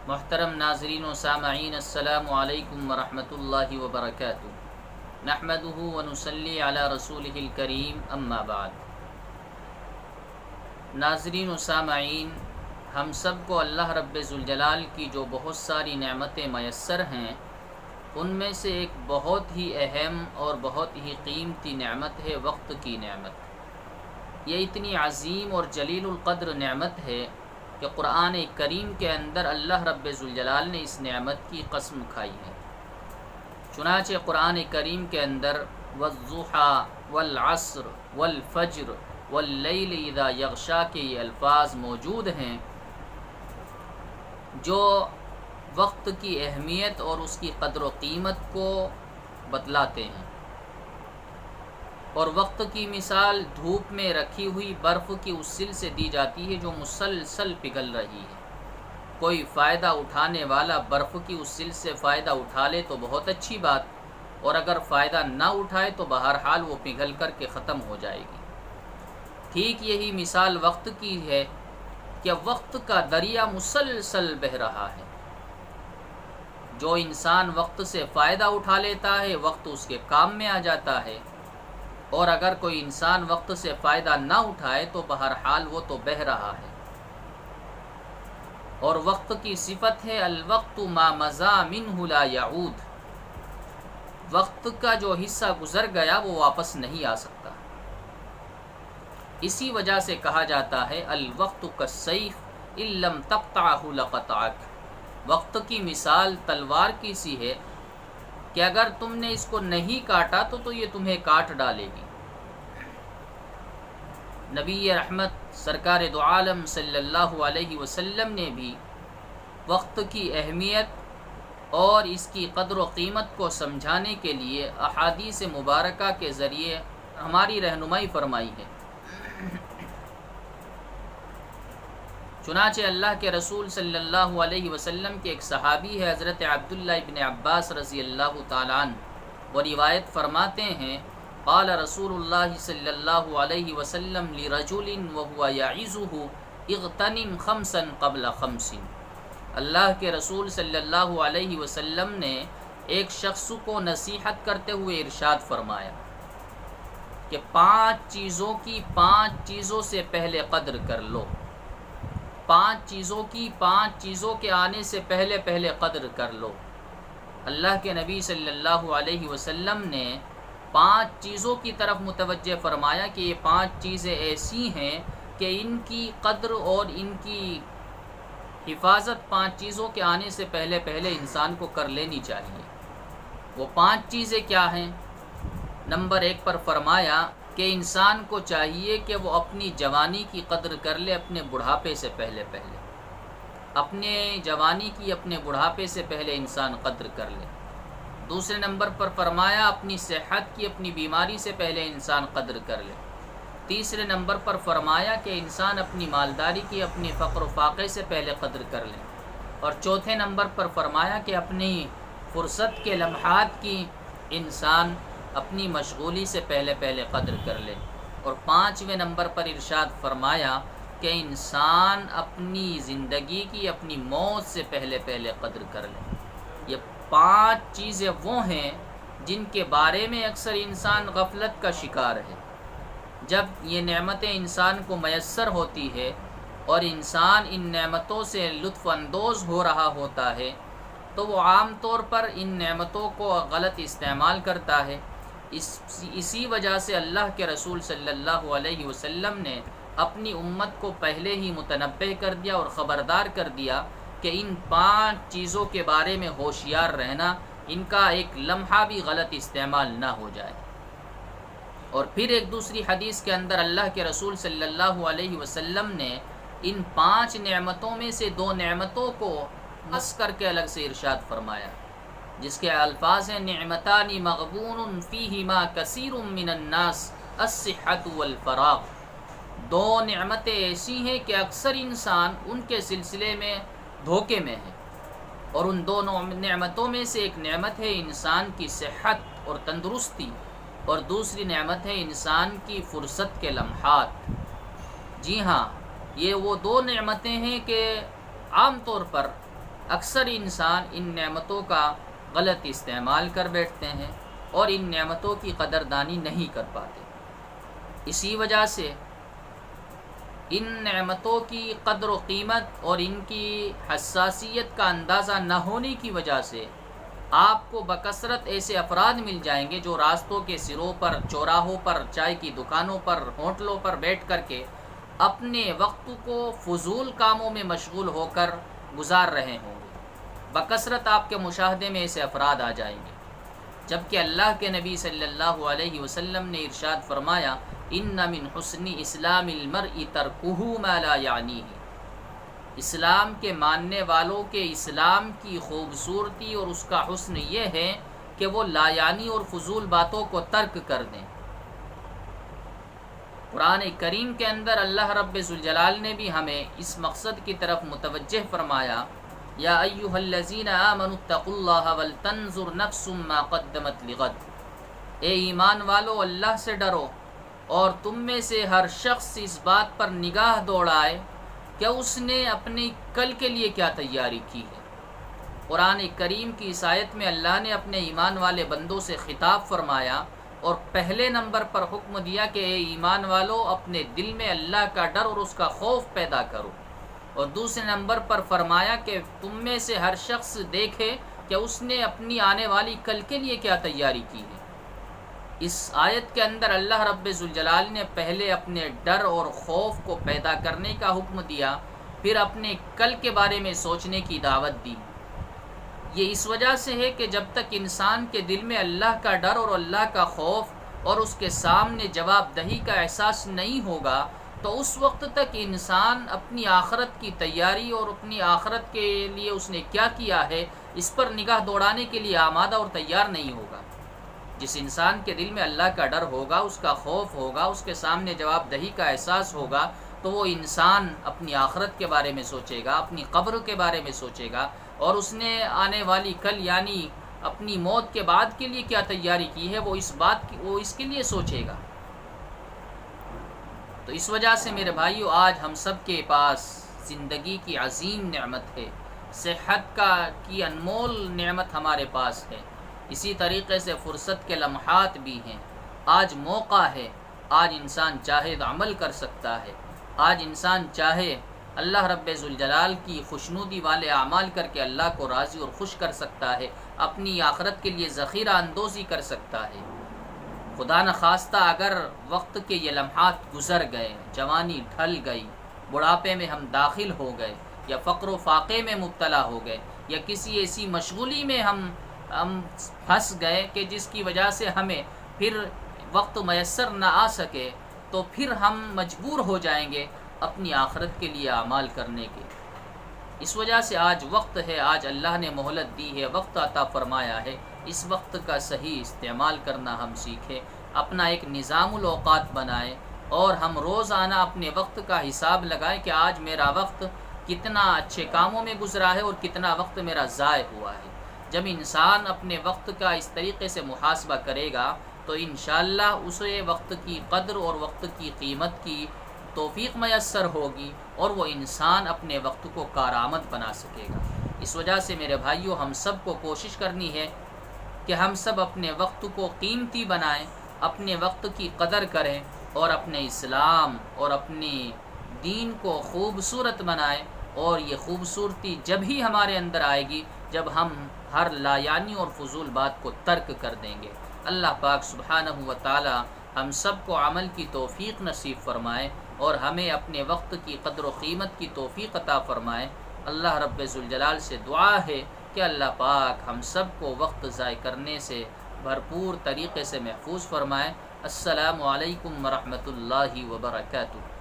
محترم ناظرین و سامعین، السلام علیکم ورحمۃ اللہ وبرکاتہ۔ نحمدہ ونصلی علی رسولہ الکریم، اما بعد۔ ناظرین و سامعین، ہم سب کو اللہ رب ذوالجلال کی جو بہت ساری نعمتیں میسر ہیں، ان میں سے ایک بہت ہی اہم اور بہت ہی قیمتی نعمت ہے وقت کی نعمت۔ یہ اتنی عظیم اور جلیل القدر نعمت ہے کہ قرآن کریم کے اندر اللہ رب ذوالجلال نے اس نعمت کی قسم کھائی ہے۔ چنانچہ قرآن کریم کے اندر والضحیٰ والعصر والفجر واللیل اذا یغشا کے یہ الفاظ موجود ہیں جو وقت کی اہمیت اور اس کی قدر و قیمت کو بتلاتے ہیں، اور وقت کی مثال دھوپ میں رکھی ہوئی برف کی اس سل سے دی جاتی ہے جو مسلسل پگھل رہی ہے۔ کوئی فائدہ اٹھانے والا برف کی اس سل سے فائدہ اٹھا لے تو بہت اچھی بات، اور اگر فائدہ نہ اٹھائے تو بہرحال وہ پگھل کر کے ختم ہو جائے گی۔ ٹھیک یہی مثال وقت کی ہے کہ وقت کا دریا مسلسل بہہ رہا ہے۔ جو انسان وقت سے فائدہ اٹھا لیتا ہے وقت اس کے کام میں آ جاتا ہے، اور اگر کوئی انسان وقت سے فائدہ نہ اٹھائے تو بہرحال وہ تو بہہ رہا ہے۔ اور وقت کی صفت ہے الوقت ما مضى منه لا يعود، وقت کا جو حصہ گزر گیا وہ واپس نہیں آ سکتا۔ اسی وجہ سے کہا جاتا ہے الوقت کالسیف ان لم تقطعه لقطعك، وقت کی مثال تلوار کی سی ہے کہ اگر تم نے اس کو نہیں کاٹا تو یہ تمہیں کاٹ ڈالے گی۔ نبی رحمت سرکار دو عالم صلی اللہ علیہ وسلم نے بھی وقت کی اہمیت اور اس کی قدر و قیمت کو سمجھانے کے لیے احادیث مبارکہ کے ذریعے ہماری رہنمائی فرمائی ہے۔ چنانچہ اللہ کے رسول صلی اللہ علیہ وسلم کے ایک صحابی ہے حضرت عبداللہ ابن عباس رضی اللہ تعالیٰ عنہ، وہ روایت فرماتے ہیں قال رسول اللہ صلی اللہ علیہ وسلم لرجل وهو یعظه اغتنم خمسا قبل خمس، اللہ کے رسول صلی اللہ علیہ وسلم نے ایک شخص کو نصیحت کرتے ہوئے ارشاد فرمایا کہ 5 چیزوں کی 5 چیزوں سے پہلے قدر کر لو، 5 چیزوں کی 5 چیزوں کے آنے سے پہلے قدر کر لو۔ اللہ کے نبی صلی اللہ علیہ وسلم نے 5 چیزوں کی طرف متوجہ فرمایا کہ یہ 5 چیزیں ایسی ہیں کہ ان کی قدر اور ان کی حفاظت 5 چیزوں کے آنے سے پہلے انسان کو کر لینی چاہیے۔ وہ 5 چیزیں کیا ہیں؟ نمبر 1 پر فرمایا کہ انسان کو چاہیے کہ وہ اپنی جوانی کی قدر کر لے اپنے بڑھاپے سے پہلے، اپنے جوانی کی اپنے بڑھاپے سے پہلے انسان قدر کر لے۔ دوسرے نمبر پر فرمایا اپنی صحت کی، اپنی بیماری سے پہلے انسان قدر کر لے۔ تیسرے نمبر پر فرمایا کہ انسان اپنی مالداری کی، اپنی فقر و فاقے سے پہلے قدر کر لے۔ اور چوتھے نمبر پر فرمایا کہ اپنی فرصت کے لمحات کی انسان اپنی مشغولی سے پہلے قدر کر لے۔ اور 5ویں نمبر پر ارشاد فرمایا کہ انسان اپنی زندگی کی، اپنی موت سے پہلے قدر کر لے۔ یہ 5 چیزیں وہ ہیں جن کے بارے میں اکثر انسان غفلت کا شکار ہے۔ جب یہ نعمتیں انسان کو میسر ہوتی ہے اور انسان ان نعمتوں سے لطف اندوز ہو رہا ہوتا ہے تو وہ عام طور پر ان نعمتوں کو غلط استعمال کرتا ہے۔ اسی وجہ سے اللہ کے رسول صلی اللہ علیہ وسلم نے اپنی امت کو پہلے ہی متنبہ کر دیا اور خبردار کر دیا کہ ان 5 چیزوں کے بارے میں ہوشیار رہنا، ان کا ایک لمحہ بھی غلط استعمال نہ ہو جائے۔ اور پھر ایک دوسری حدیث کے اندر اللہ کے رسول صلی اللہ علیہ وسلم نے ان 5 نعمتوں میں سے 2 نعمتوں کو مس کر کے الگ سے ارشاد فرمایا، جس کے الفاظ ہیں نعمتان مغبون فیہما کثیر من الناس الصحۃ والفراغ۔ 2 نعمتیں ایسی ہیں کہ اکثر انسان ان کے سلسلے میں دھوکے میں ہے، اور ان 2 نعمتوں میں سے ایک نعمت ہے انسان کی صحت اور تندرستی، اور دوسری نعمت ہے انسان کی فرصت کے لمحات۔ جی ہاں، یہ وہ 2 نعمتیں ہیں کہ عام طور پر اکثر انسان ان نعمتوں کا غلط استعمال کر بیٹھتے ہیں اور ان نعمتوں کی قدردانی نہیں کر پاتے۔ اسی وجہ سے ان نعمتوں کی قدر و قیمت اور ان کی حساسیت کا اندازہ نہ ہونے کی وجہ سے آپ کو بکثرت ایسے افراد مل جائیں گے جو راستوں کے سروں پر، چوراہوں پر، چائے کی دکانوں پر، ہوٹلوں پر بیٹھ کر کے اپنے وقت کو فضول کاموں میں مشغول ہو کر گزار رہے ہوں گے۔ بکثرت آپ کے مشاہدے میں ایسے افراد آ جائیں گے، جبکہ اللہ کے نبی صلی اللہ علیہ وسلم نے ارشاد فرمایا ان من حسن اسلام المرء ترکہ ما لا یعنیہ، اسلام کے ماننے والوں کے اسلام کی خوبصورتی اور اس کا حسن یہ ہے کہ وہ لا یعنی اور فضول باتوں کو ترک کر دیں۔ قرآن کریم کے اندر اللہ رب ذوالجلال نے بھی ہمیں اس مقصد کی طرف متوجہ فرمایا، یا ایھا الذین آمنوا اتقوا اللہ ولتنظر نفس ما قدمت لغد، اے ایمان والو اللہ سے ڈرو اور تم میں سے ہر شخص اس بات پر نگاہ دوڑائے کہ اس نے اپنی کل کے لیے کیا تیاری کی ہے۔ قرآن کریم کی اس آیت میں اللہ نے اپنے ایمان والے بندوں سے خطاب فرمایا اور پہلے نمبر پر حکم دیا کہ اے ایمان والو اپنے دل میں اللہ کا ڈر اور اس کا خوف پیدا کرو، اور دوسرے نمبر پر فرمایا کہ تم میں سے ہر شخص دیکھے کہ اس نے اپنی آنے والی کل کے لیے کیا تیاری کی ہے۔ اس آیت کے اندر اللہ رب ذوالجلال نے پہلے اپنے ڈر اور خوف کو پیدا کرنے کا حکم دیا، پھر اپنے کل کے بارے میں سوچنے کی دعوت دی۔ یہ اس وجہ سے ہے کہ جب تک انسان کے دل میں اللہ کا ڈر اور اللہ کا خوف اور اس کے سامنے جواب دہی کا احساس نہیں ہوگا تو اس وقت تک انسان اپنی آخرت کی تیاری اور اپنی آخرت کے لیے اس نے کیا کیا ہے اس پر نگاہ دوڑانے کے لیے آمادہ اور تیار نہیں ہوگا۔ جس انسان کے دل میں اللہ کا ڈر ہوگا، اس کا خوف ہوگا، اس کے سامنے جواب دہی کا احساس ہوگا، تو وہ انسان اپنی آخرت کے بارے میں سوچے گا، اپنی قبر کے بارے میں سوچے گا، اور اس نے آنے والی کل یعنی اپنی موت کے بعد کے لیے کیا تیاری کی ہے وہ اس کے لیے سوچے گا۔ تو اس وجہ سے میرے بھائیو آج ہم سب کے پاس زندگی کی عظیم نعمت ہے، صحت کی انمول نعمت ہمارے پاس ہے، اسی طریقے سے فرصت کے لمحات بھی ہیں۔ آج موقع ہے، آج انسان چاہے تو عمل کر سکتا ہے، آج انسان چاہے اللہ رب ذوالجلال کی خوشنودی والے اعمال کر کے اللہ کو راضی اور خوش کر سکتا ہے، اپنی آخرت کے لیے ذخیرہ اندوزی کر سکتا ہے۔ خدا نخواستہ اگر وقت کے یہ لمحات گزر گئے، جوانی ڈھل گئی، بڑھاپے میں ہم داخل ہو گئے، یا فقر و فاقے میں مبتلا ہو گئے، یا کسی ایسی مشغولی میں ہم پھنس گئے کہ جس کی وجہ سے ہمیں پھر وقت میسر نہ آ سکے، تو پھر ہم مجبور ہو جائیں گے اپنی آخرت کے لیے اعمال کرنے کے۔ اس وجہ سے آج وقت ہے، آج اللہ نے مہلت دی ہے، وقت عطا فرمایا ہے، اس وقت کا صحیح استعمال کرنا ہم سیکھیں، اپنا ایک نظام الاوقات بنائیں، اور ہم روزانہ اپنے وقت کا حساب لگائیں کہ آج میرا وقت کتنا اچھے کاموں میں گزرا ہے اور کتنا وقت میرا ضائع ہوا ہے۔ جب انسان اپنے وقت کا اس طریقے سے محاسبہ کرے گا تو انشاءاللہ اسے وقت کی قدر اور وقت کی قیمت کی توفیق میسر ہوگی، اور وہ انسان اپنے وقت کو کارآمد بنا سکے گا۔ اس وجہ سے میرے بھائیوں ہم سب کو کوشش کرنی ہے کہ ہم سب اپنے وقت کو قیمتی بنائیں، اپنے وقت کی قدر کریں، اور اپنے اسلام اور اپنی دین کو خوبصورت بنائیں، اور یہ خوبصورتی جب ہی ہمارے اندر آئے گی جب ہم ہر لایعنی اور فضول بات کو ترک کر دیں گے۔ اللہ پاک سبحانہ و تعالی ہم سب کو عمل کی توفیق نصیب فرمائے اور ہمیں اپنے وقت کی قدر و قیمت کی توفیق عطا فرمائے۔ اللہ رب ذوالجلال سے دعا ہے کہ اللہ پاک ہم سب کو وقت ضائع کرنے سے بھرپور طریقے سے محفوظ فرمائے۔ السلام علیکم ورحمۃ اللہ وبرکاتہ۔